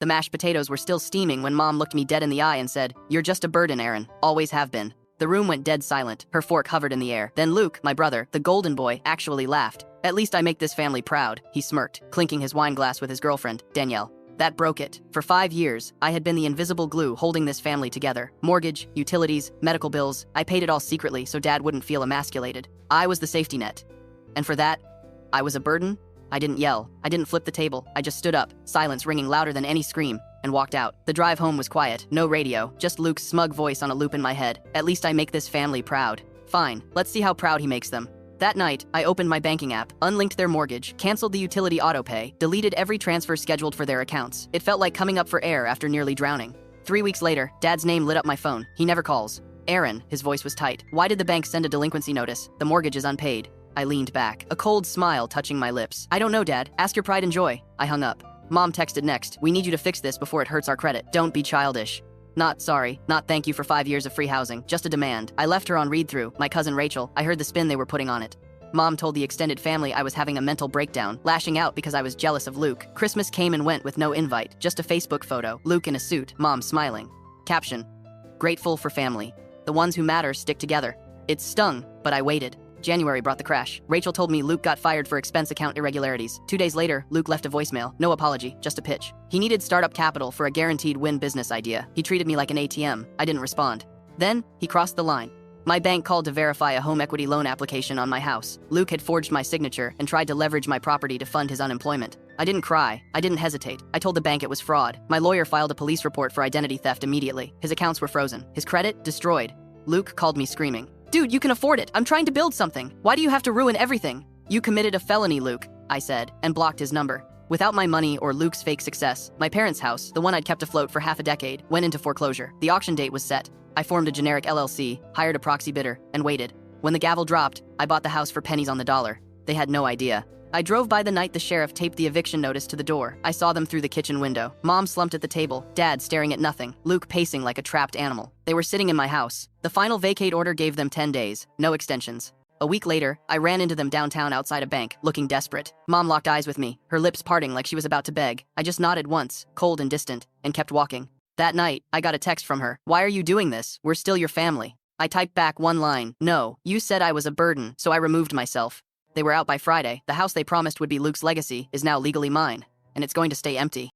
The mashed potatoes were still steaming when Mom looked me dead in the eye and said, "You're just a burden, Aaron. Always have been." The room went dead silent. Her fork hovered in the air. Then Luke, my brother, the golden boy, actually laughed. "At least I make this family proud," he smirked, clinking his wine glass with his girlfriend, Danielle. That broke it. For 5 years, I had been the invisible glue holding this family together. Mortgage, utilities, medical bills. I paid it all secretly so Dad wouldn't feel emasculated. I was the safety net. And for that, I was a burden? I didn't yell. I didn't flip the table. I just stood up, silence ringing louder than any scream, and walked out. The drive home was quiet. No radio. Just Luke's smug voice on a loop in my head. "At least I make this family proud." Fine. Let's see how proud he makes them. That night, I opened my banking app, unlinked their mortgage, canceled the utility autopay, deleted every transfer scheduled for their accounts. It felt like coming up for air after nearly drowning. 3 weeks later, Dad's name lit up my phone. He never calls. "Aaron," his voice was tight. "Why did the bank send a delinquency notice? The mortgage is unpaid." I leaned back, a cold smile touching my lips. "I don't know, Dad. Ask your pride and joy." I hung up. Mom texted next, "We need you to fix this before it hurts our credit. Don't be childish." Not sorry, not thank you for 5 years of free housing, just a demand. I left her on read-through. My cousin Rachel, I heard the spin they were putting on it. Mom told the extended family I was having a mental breakdown, lashing out because I was jealous of Luke. Christmas came and went with no invite, just a Facebook photo, Luke in a suit, Mom smiling. Caption: "Grateful for family. The ones who matter stick together." It stung, but I waited. January brought the crash. Rachel told me Luke got fired for expense account irregularities. 2 days later, Luke left a voicemail. No apology, just a pitch. He needed startup capital for a guaranteed win business idea. He treated me like an ATM. I didn't respond. Then, he crossed the line. My bank called to verify a home equity loan application on my house. Luke had forged my signature and tried to leverage my property to fund his unemployment. I didn't cry. I didn't hesitate. I told the bank it was fraud. My lawyer filed a police report for identity theft immediately. His accounts were frozen. His credit destroyed. Luke called me screaming. "Dude, you can afford it. I'm trying to build something. Why do you have to ruin everything?" "You committed a felony, Luke," I said, and blocked his number. Without my money or Luke's fake success, my parents' house, the one I'd kept afloat for half a decade, went into foreclosure. The auction date was set. I formed a generic LLC, hired a proxy bidder, and waited. When the gavel dropped, I bought the house for pennies on the dollar. They had no idea. I drove by the night the sheriff taped the eviction notice to the door. I saw them through the kitchen window. Mom slumped at the table, Dad staring at nothing, Luke pacing like a trapped animal. They were sitting in my house. The final vacate order gave them 10 days, no extensions. A week later, I ran into them downtown outside a bank, looking desperate. Mom locked eyes with me, her lips parting like she was about to beg. I just nodded once, cold and distant, and kept walking. That night, I got a text from her. "Why are you doing this? We're still your family." I typed back one line. "No, you said I was a burden, so I removed myself." They were out by Friday. The house they promised would be Luke's legacy is now legally mine, and it's going to stay empty.